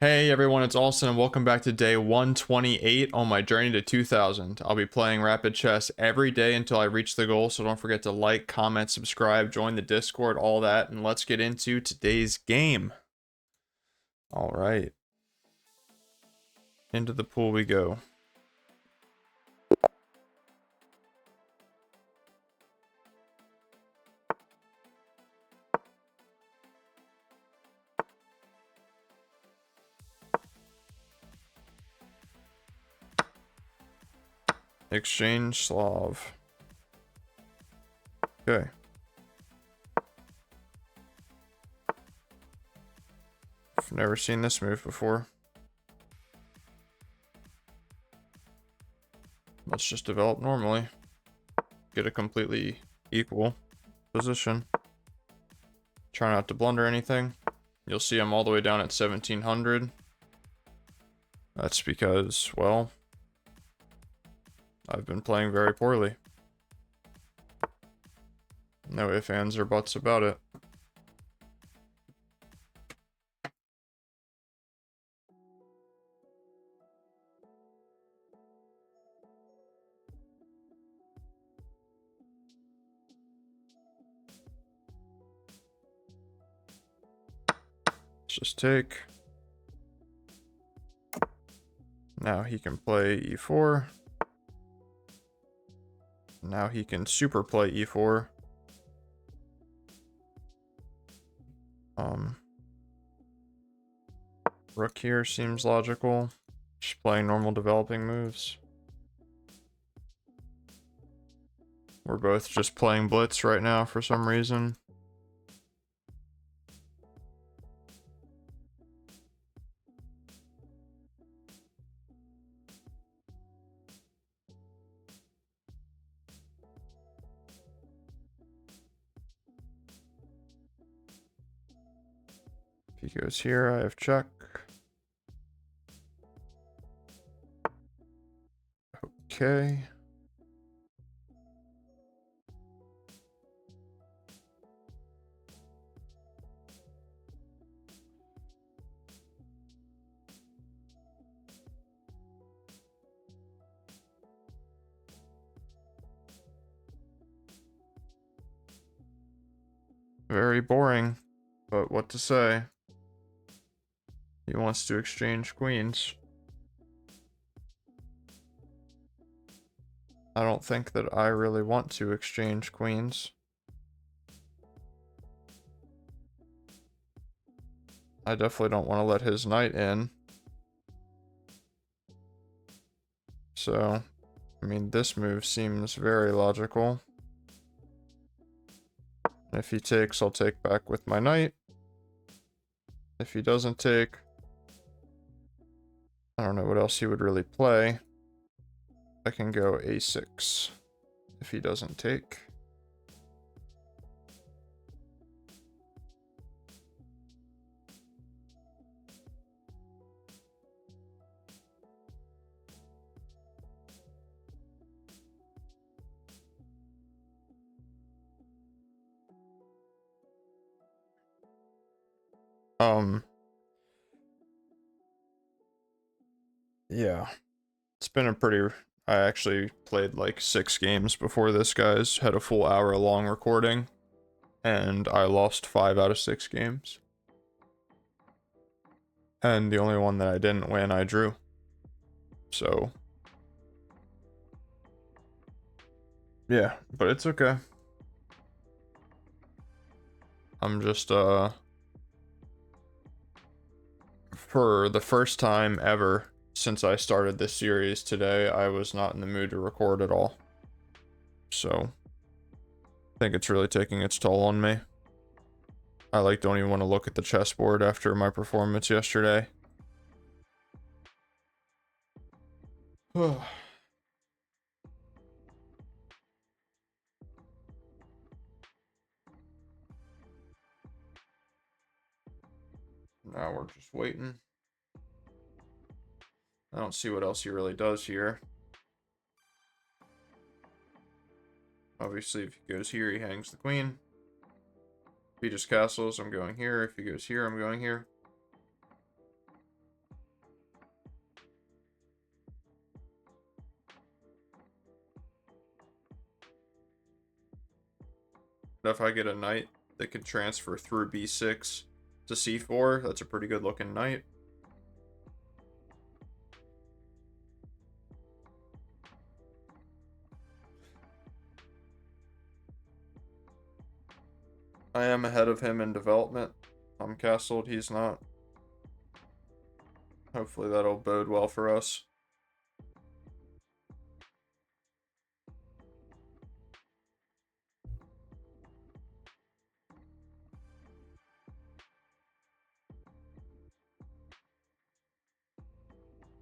Hey everyone, it's Austin and welcome back to day 128 on my journey to 2000. I'll be playing rapid chess every day until I reach the goal, so don't forget to like, comment, subscribe, join the Discord, all that, and let's get into today's game. All right. Into the pool we go. Exchange Slav. Okay. I've never seen this move before. Let's just develop normally. Get a completely equal position. Try not to blunder anything. You'll see I'm all the way down at 1700. That's because, well, I've been playing very poorly. No ifs, ands, or buts about it. Let's just take. Now he can play e4. Now he can super play e4. Rook here seems logical. Just playing normal developing moves. We're both just playing blitz right now for some reason. If he goes here, I have check. Okay. Very boring, but what to say? He wants to exchange queens. I don't think that I really want to exchange queens. I definitely don't want to let his knight in. So, I mean, this move seems very logical. If he takes, I'll take back with my knight. If he doesn't take, I don't know what else he would really play. I can go a6 if he doesn't take. Yeah, it's been a pretty, I actually played like 6 games before this, guys. Had a full hour long recording, and I lost 5 out of 6 games. And the only one that I didn't win, I drew. So, yeah, but it's okay. I'm just, for the first time ever since I started this series today, I was not in the mood to record at all. So, I think it's really taking its toll on me. I like don't even want to look at the chessboard after my performance yesterday. Now we're just waiting. I don't see what else he really does here. Obviously, if he goes here, he hangs the queen. If he just castles, I'm going here. If he goes here, I'm going here. But if I get a knight that could transfer through b6 to c4, that's a pretty good looking knight. I am ahead of him in development. I'm castled, he's not. Hopefully that'll bode well for us.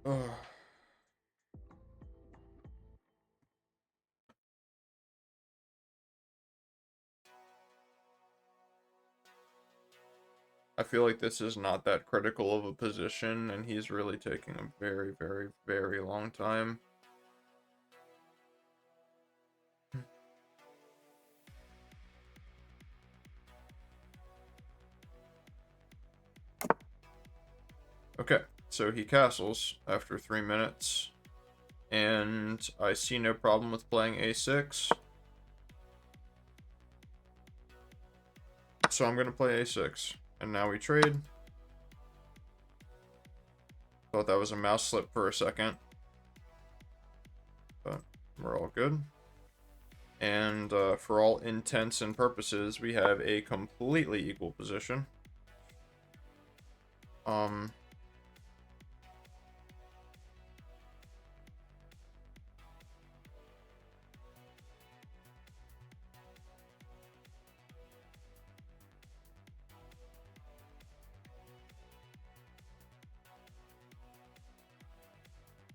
Ugh. I feel like this is not that critical of a position, and he's really taking a very, very, very long time. Okay, so he castles after 3 minutes, and I see no problem with playing a6. So I'm going to play a6, and now we trade. Thought that was a mouse slip for a second, but we're all good. And for all intents and purposes, we have a completely equal position.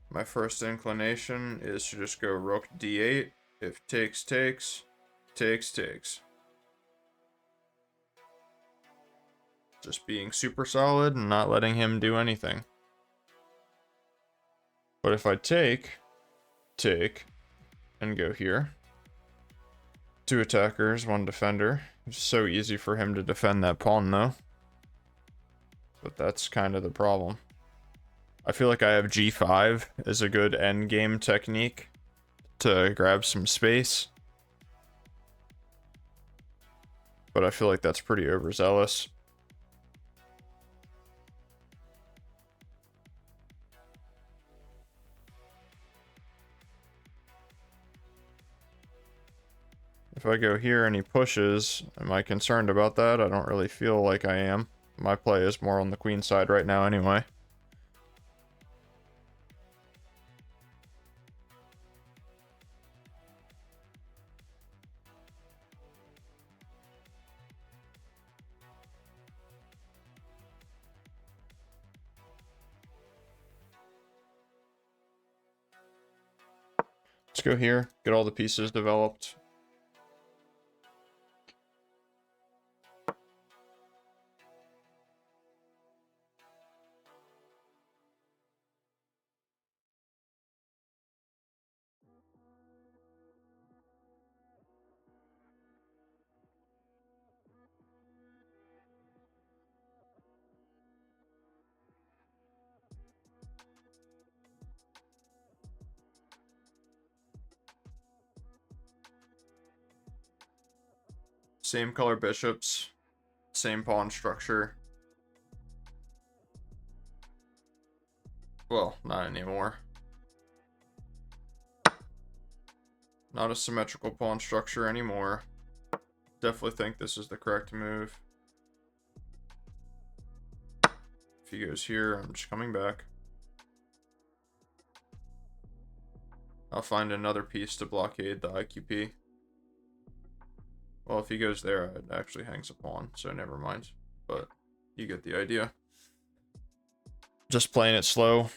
My first inclination is to just go rook d8. If takes, takes. Takes, takes. Just being super solid and not letting him do anything. But if I take, and go here. 2 attackers, 1 defender. It's so easy for him to defend that pawn, though. But that's kind of the problem. I feel like I have g5 as a good endgame technique to grab some space. But I feel like that's pretty overzealous. If I go here and he pushes, am I concerned about that? I don't really feel like I am. My play is more on the queen side right now anyway. Let's go here, get all the pieces developed. Same color bishops, same pawn structure. Well, not anymore. Not a symmetrical pawn structure anymore. Definitely think this is the correct move. If he goes here, I'm just coming back. I'll find another piece to blockade the IQP. Well, if he goes there, it actually hangs a pawn, so never mind. But you get the idea. Just playing it slow.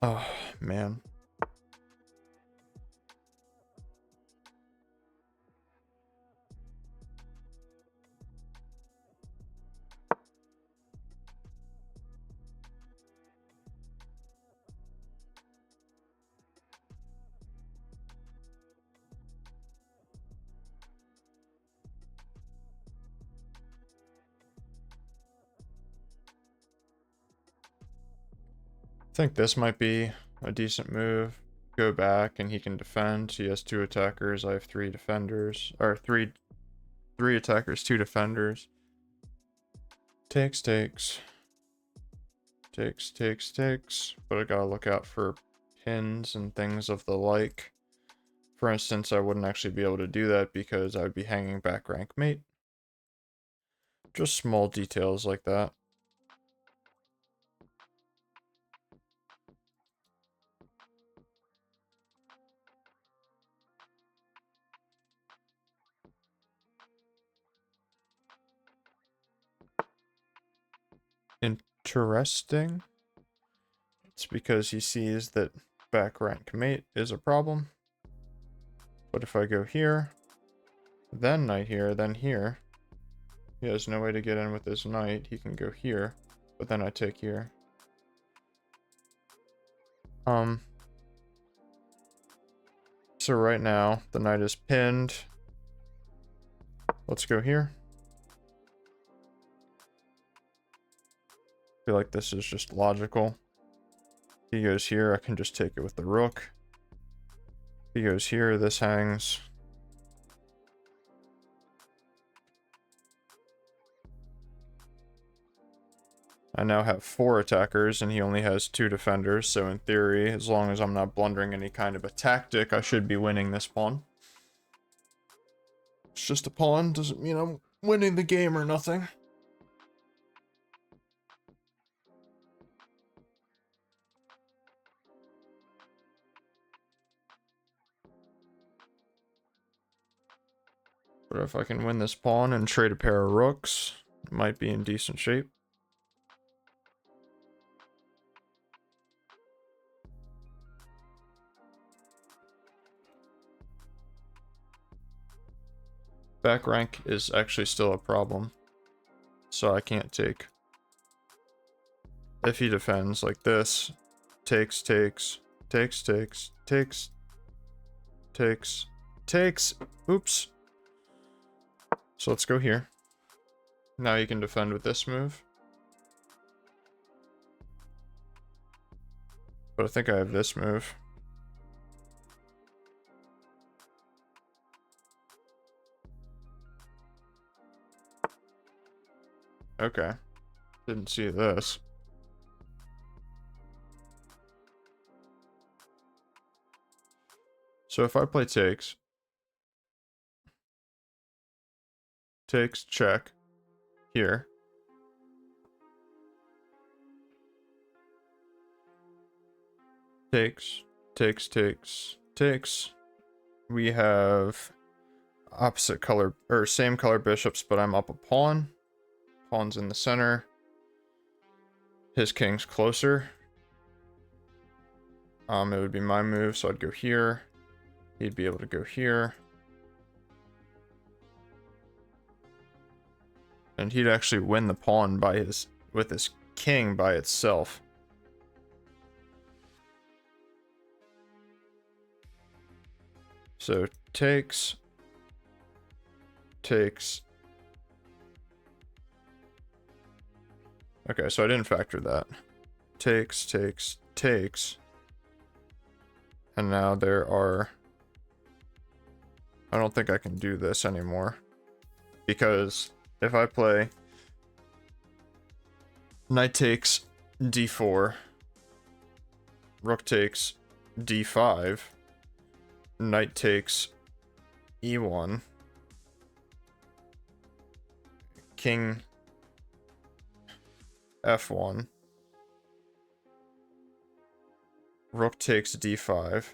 Oh, man. think this might be a decent move. Go back and he can defend. He has 2 attackers. I have 3 defenders. Or three attackers, 2 defenders. Takes. But I gotta look out for pins and things of the like. For instance, I wouldn't actually be able to do that because I would be hanging back rank mate. Just small details like that. Interesting. It's because he sees that back rank mate is a problem. But if I go here, then knight here, then here, he has no way to get in with his knight. He can go here, but then I take here. So right now, the knight is pinned. Let's go here. I feel like this is just logical. He goes here, I can just take it with the rook. He goes here, this hangs. I now have 4 attackers and he only has 2 defenders, so in theory, as long as I'm not blundering any kind of a tactic, I should be winning this pawn. It's just a pawn, doesn't mean I'm winning the game or nothing. But if I can win this pawn and trade a pair of rooks, it might be in decent shape. Back rank is actually still a problem, so I can't take. If he defends like this, takes, oops. So let's go here. Now you can defend with this move. But I think I have this move. Okay. Didn't see this. So if I play takes, check, here. Takes. We have opposite color, or same color bishops, but I'm up a pawn. Pawn's in the center. His king's closer. It would be my move, so I'd go here. He'd be able to go here. And he'd actually win the pawn by with his king by itself. So takes. Okay, so I didn't factor that. Takes. And now there are... I don't think I can do this anymore. Because if I play knight takes d4, rook takes d5, knight takes e1, king f1, rook takes d5,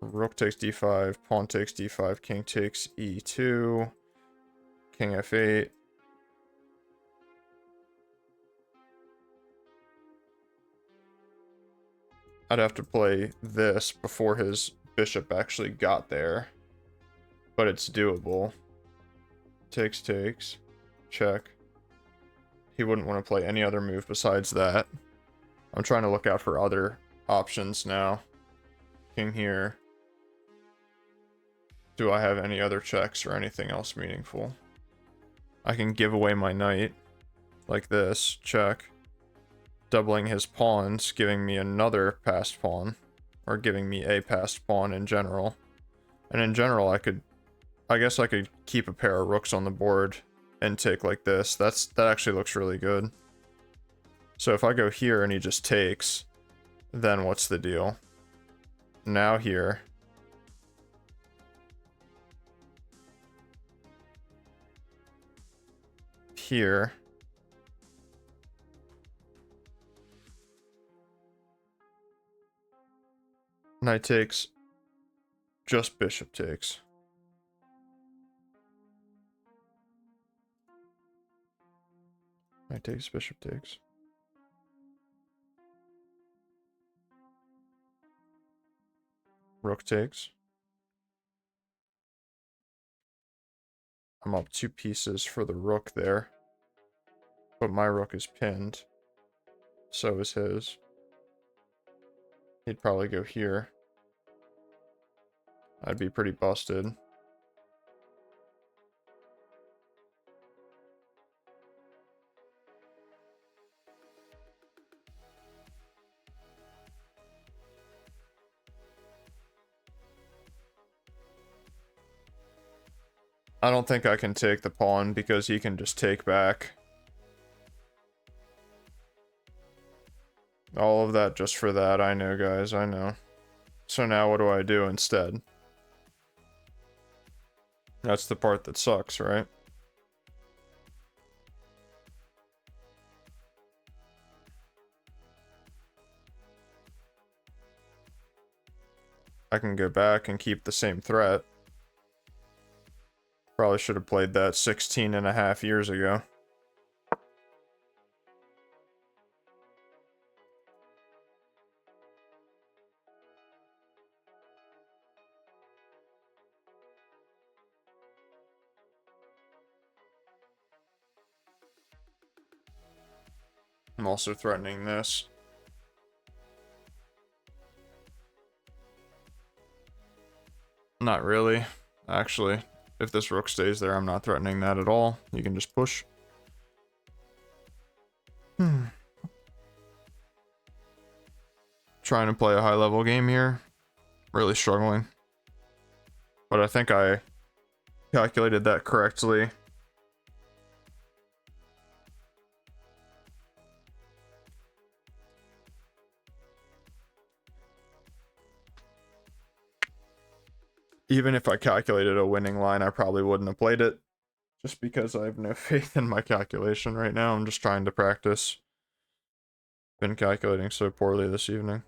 rook takes d5, pawn takes d5, king takes e2, king f8. I'd have to play this before his bishop actually got there. But it's doable. Takes, check. He wouldn't want to play any other move besides that. I'm trying to look out for other options now. King here. Do I have any other checks or anything else meaningful? I can give away my knight. Like this. Check. doubling his pawns, giving me another passed pawn, or giving me a passed pawn in general. And in general, I guess I could keep a pair of rooks on the board and take like this. That actually looks really good. So if I go here and he just takes, then what's the deal? Now here. Here. Knight takes. Just bishop takes. Knight takes, bishop takes. Rook takes. I'm up 2 pieces for the rook there. But my rook is pinned. So is his. He'd probably go here. I'd be pretty busted. I don't think I can take the pawn because he can just take back. All of that just for that, I know, guys, I know. So now what do I do instead? That's the part that sucks, right? I can go back and keep the same threat. Probably should have played that 16.5 years ago. I'm also threatening this. Not really. Actually, if this rook stays there, I'm not threatening that at all. You can just push. Trying to play a high-level game here. Really struggling. But I think I calculated that correctly. Even if I calculated a winning line, I probably wouldn't have played it. Just because I have no faith in my calculation right now. I'm just trying to practice. Been calculating so poorly this evening.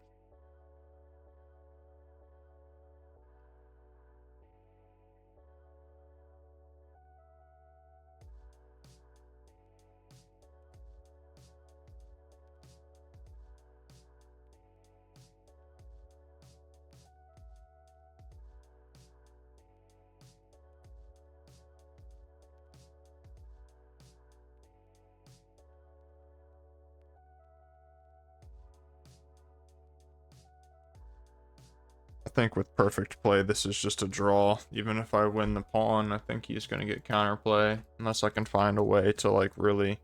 I think with perfect play, this is just a draw. Even if I win the pawn, I think he's going to get counterplay. Unless I can find a way to, like, really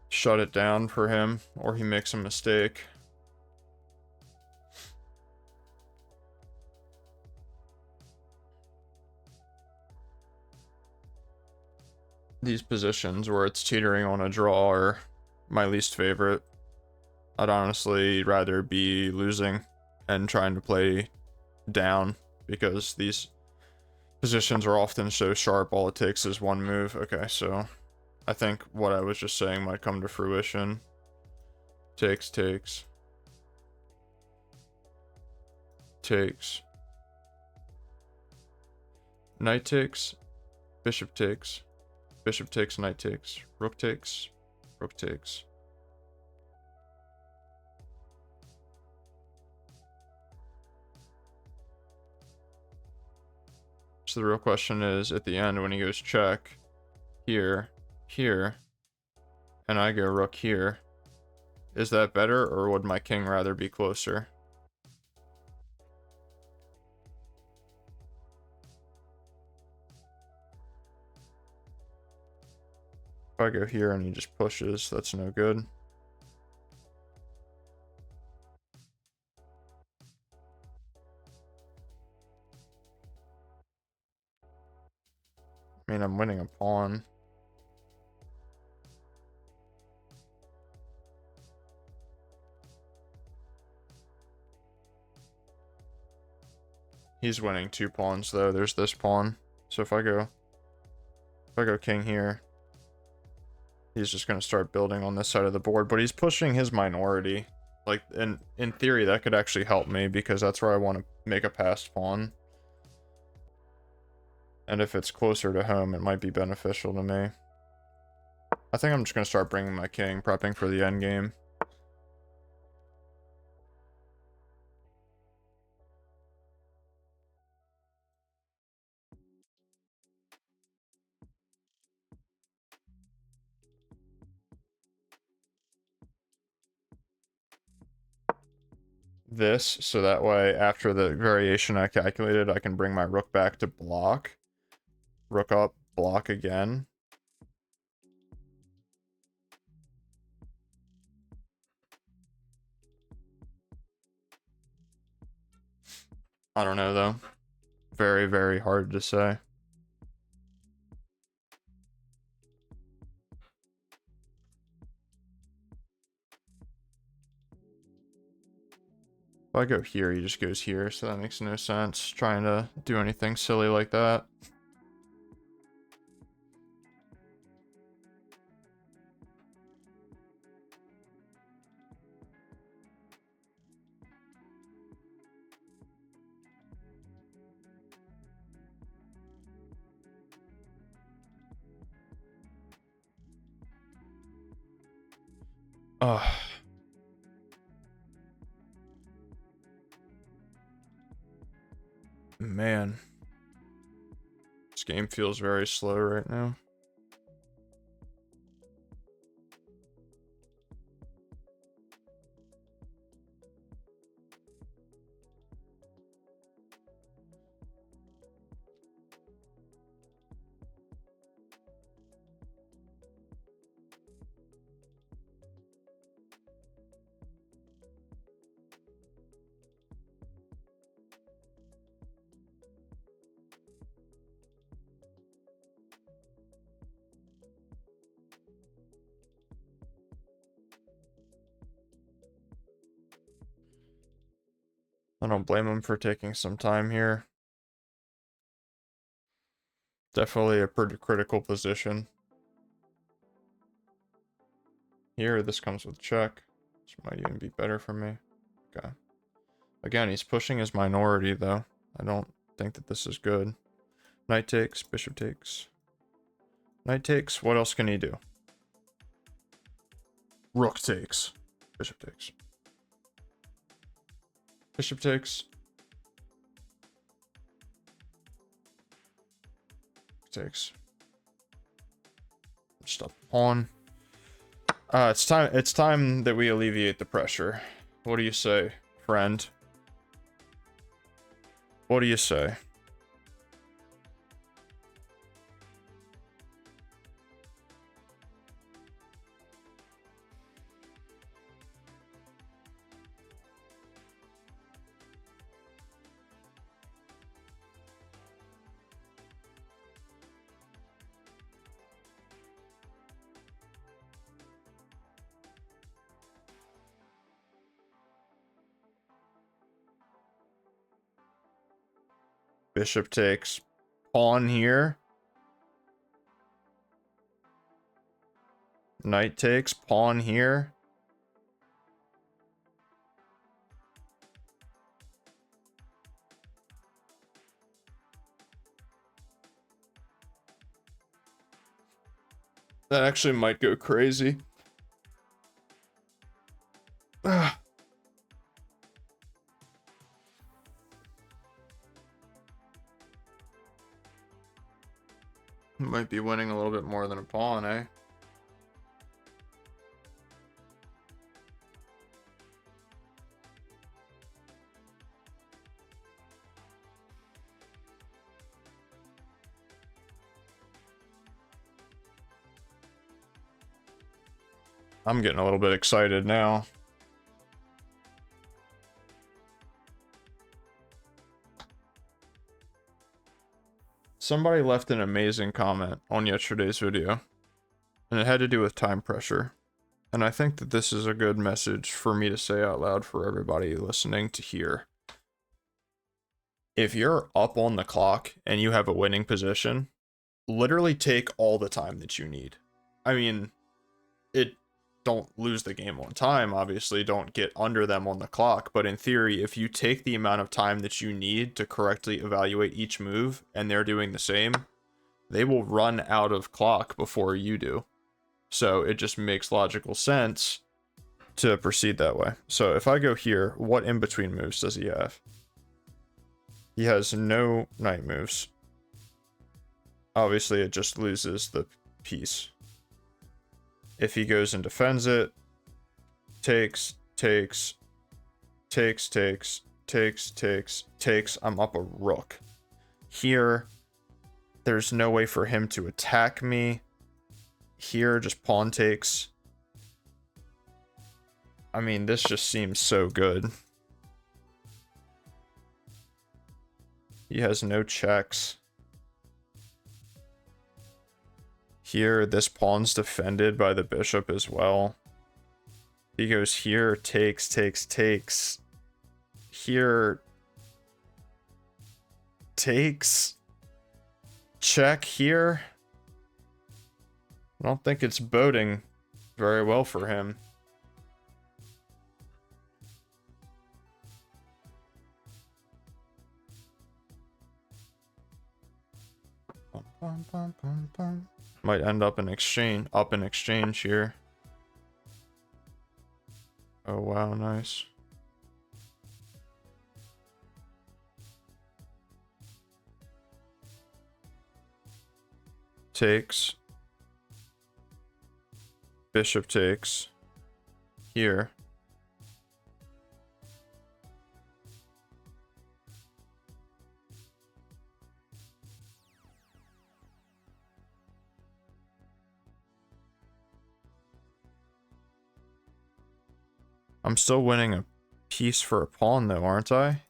shut it down for him. Or he makes a mistake. These positions where it's teetering on a draw are my least favorite. I'd honestly rather be losing and trying to play down, because these positions are often so sharp, all it takes is one move. Okay, so I think what I was just saying might come to fruition. Takes, takes. Takes. Knight takes. Bishop takes. Bishop takes, knight takes. Rook takes. Rook takes. So the real question is, at the end, when he goes check, here, here, and I go rook here, is that better, or would my king rather be closer? If I go here and he just pushes, that's no good. I mean, I'm winning a pawn. He's winning 2 pawns though. There's this pawn. So if I go king here, he's just gonna start building on this side of the board, but he's pushing his minority. Like, in theory, that could actually help me because that's where I want to make a passed pawn. And if it's closer to home, it might be beneficial to me. I think I'm just gonna start bringing my king, prepping for the endgame. This, so that way after the variation I calculated, I can bring my rook back to block. Rook up, block again. I don't know though. Very, very hard to say. If I go here, he just goes here, so that makes no sense trying to do anything silly like that. Ugh. Man. This game feels very slow right now. I don't blame him for taking some time here. Definitely a pretty critical position. Here, this comes with check. This might even be better for me. Okay. Again, he's pushing his minority, though. I don't think that this is good. Knight takes, bishop takes. Knight takes, what else can he do? Rook takes. Bishop takes. Bishop takes. Takes. Stop the pawn. It's time that we alleviate the pressure. What do you say, friend? What do you say? Bishop takes. Pawn here. Knight takes. Pawn here. That actually might go crazy. Ah. Might be winning a little bit more than a pawn, eh? I'm getting a little bit excited now. Somebody left an amazing comment on yesterday's video, and it had to do with time pressure. And I think that this is a good message for me to say out loud for everybody listening to hear. If you're up on the clock and you have a winning position, literally take all the time that you need. I mean, don't lose the game on time, obviously, don't get under them on the clock, but in theory, if you take the amount of time that you need to correctly evaluate each move, and they're doing the same, they will run out of clock before you do. So it just makes logical sense to proceed that way. So if I go here, what in-between moves does he have? He has no knight moves. Obviously, it just loses the piece. If he goes and defends it, takes, I'm up a rook. Here, there's no way for him to attack me. Here, just pawn takes. I mean, this just seems so good. He has no checks. Here, this pawn's defended by the bishop as well. He goes here, takes. Here, takes. Check here. I don't think it's boding very well for him. Might end up in exchange here. Oh wow, nice. Takes. Bishop takes. Here. I'm still winning a piece for a pawn though, aren't I?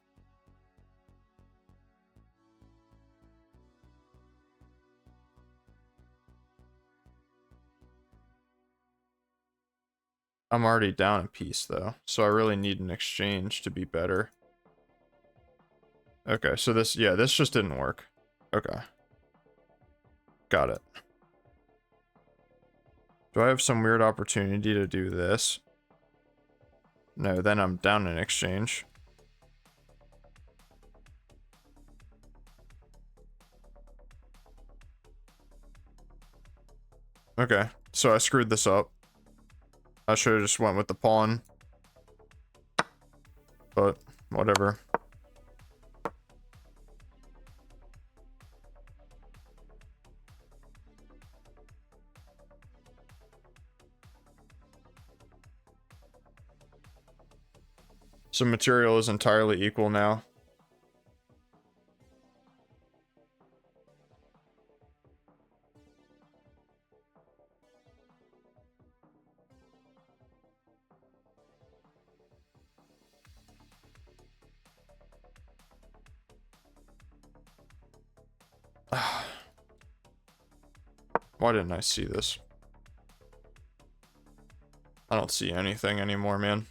I'm already down a piece though, so I really need an exchange to be better. Okay, so this just didn't work. Okay. Got it. Do I have some weird opportunity to do this? No, then I'm down in exchange. Okay, so I screwed this up. I should have just went with the pawn. But, whatever. So material is entirely equal now. Why didn't I see this? I don't see anything anymore, man.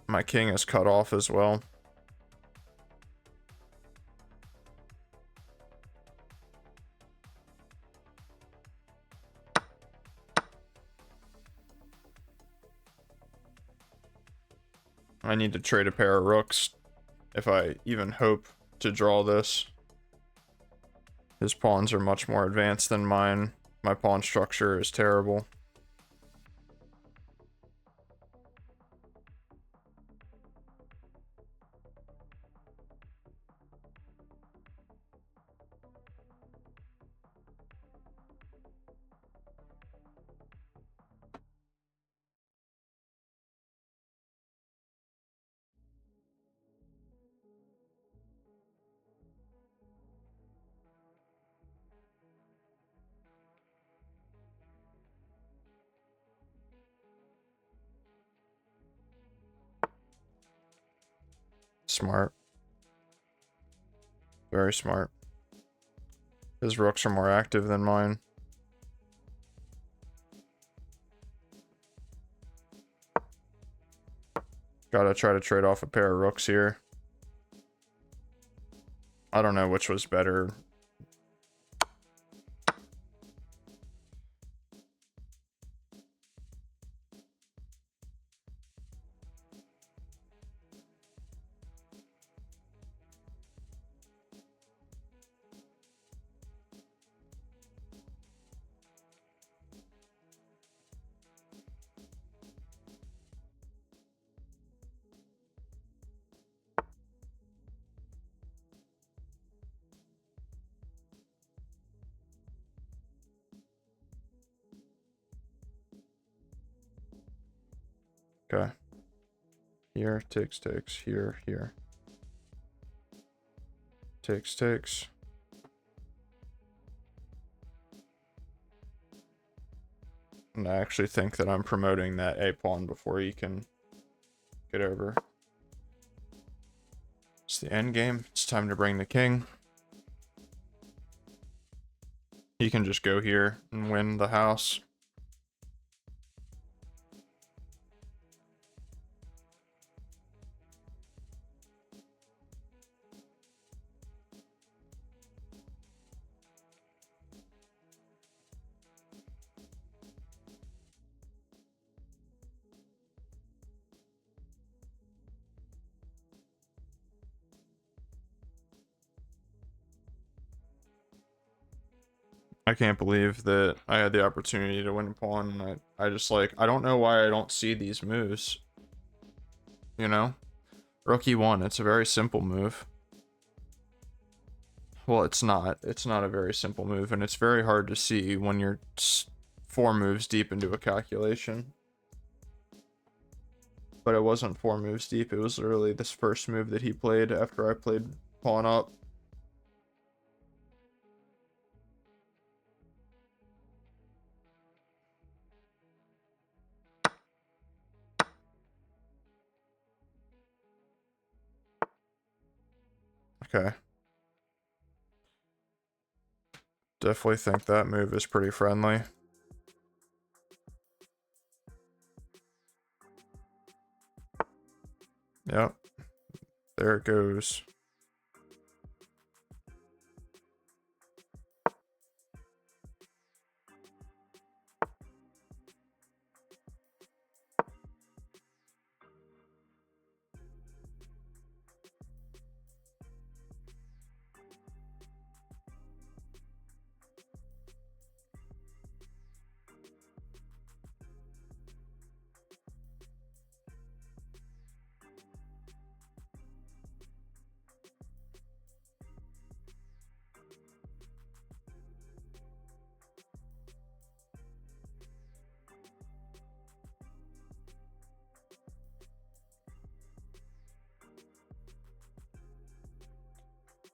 My king is cut off as well. I need to trade a pair of rooks if I even hope to draw this. His pawns are much more advanced than mine. My pawn structure is terrible. Smart. Very smart. His rooks are more active than mine. Gotta try to trade off a pair of rooks here. I don't know which was better. Okay. Here, takes, here, here. Takes. And I actually think that I'm promoting that A pawn before he can get over. It's the end game. It's time to bring the king. He can just go here and win the house. I can't believe that I had the opportunity to win a pawn, and I just like, I don't know why I don't see these moves. You know? Rook E1, it's a very simple move. Well, it's not. It's not a very simple move, and it's very hard to see when you're 4 moves deep into a calculation. But it wasn't 4 moves deep, it was literally this first move that he played after I played pawn up. Okay. Definitely think that move is pretty friendly. Yep. There it goes.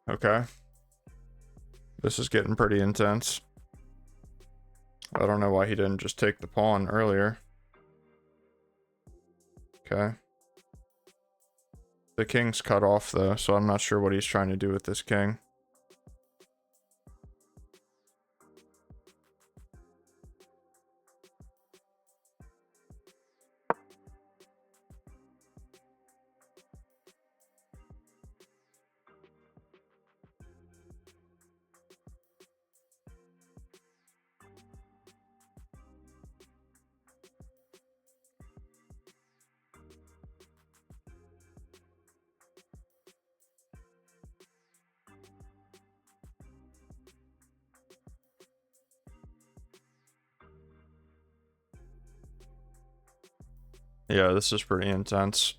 Okay. This is getting pretty intense. I don't know why he didn't just take the pawn earlier. Okay. The king's cut off though, so I'm not sure what he's trying to do with this king. Yeah, this is pretty intense.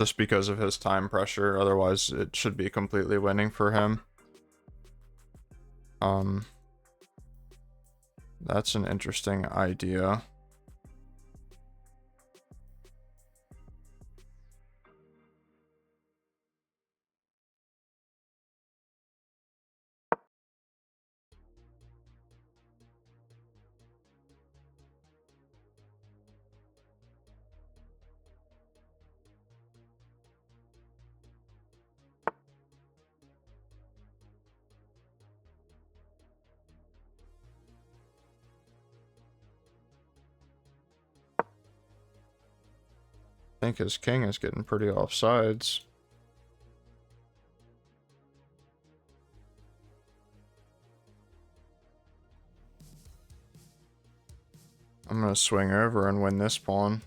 Just because of his time pressure, otherwise it should be completely winning for him. That's an interesting idea. I think his king is getting pretty offsides. I'm gonna swing over and win this pawn.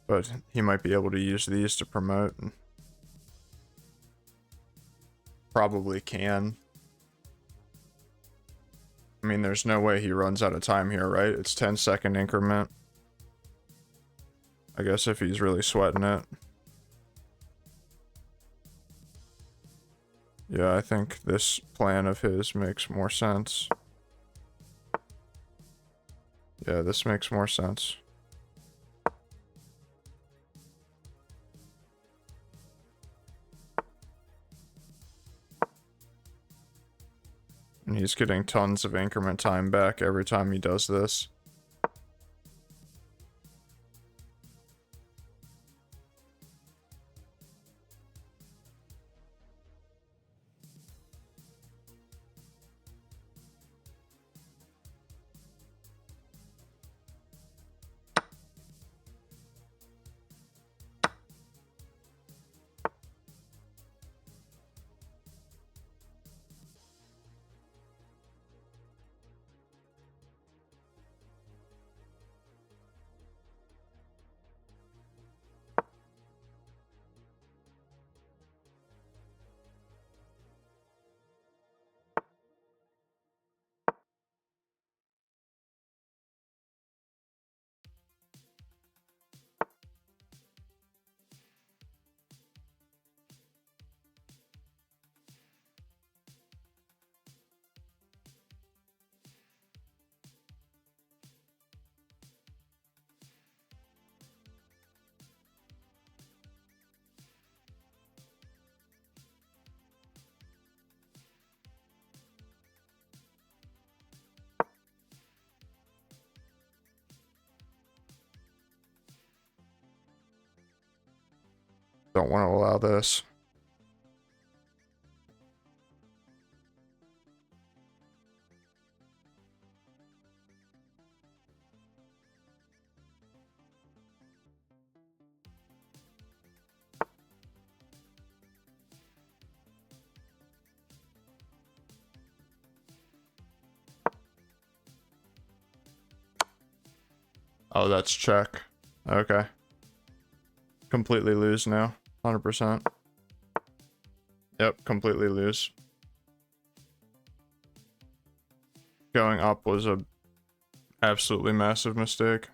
But he might be able to use these to promote. Probably can. I mean, there's no way he runs out of time here, right? It's 10-second increment. I guess if he's really sweating it. Yeah, I think this plan of his makes more sense. Yeah, this makes more sense. And he's getting tons of increment time back every time he does this. Don't want to allow this. Oh, that's check. Okay. Completely lose now. 100%. Yep, completely lose. Going up was a absolutely massive mistake.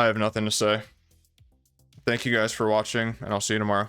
I have nothing to say. Thank you guys for watching, and I'll see you tomorrow.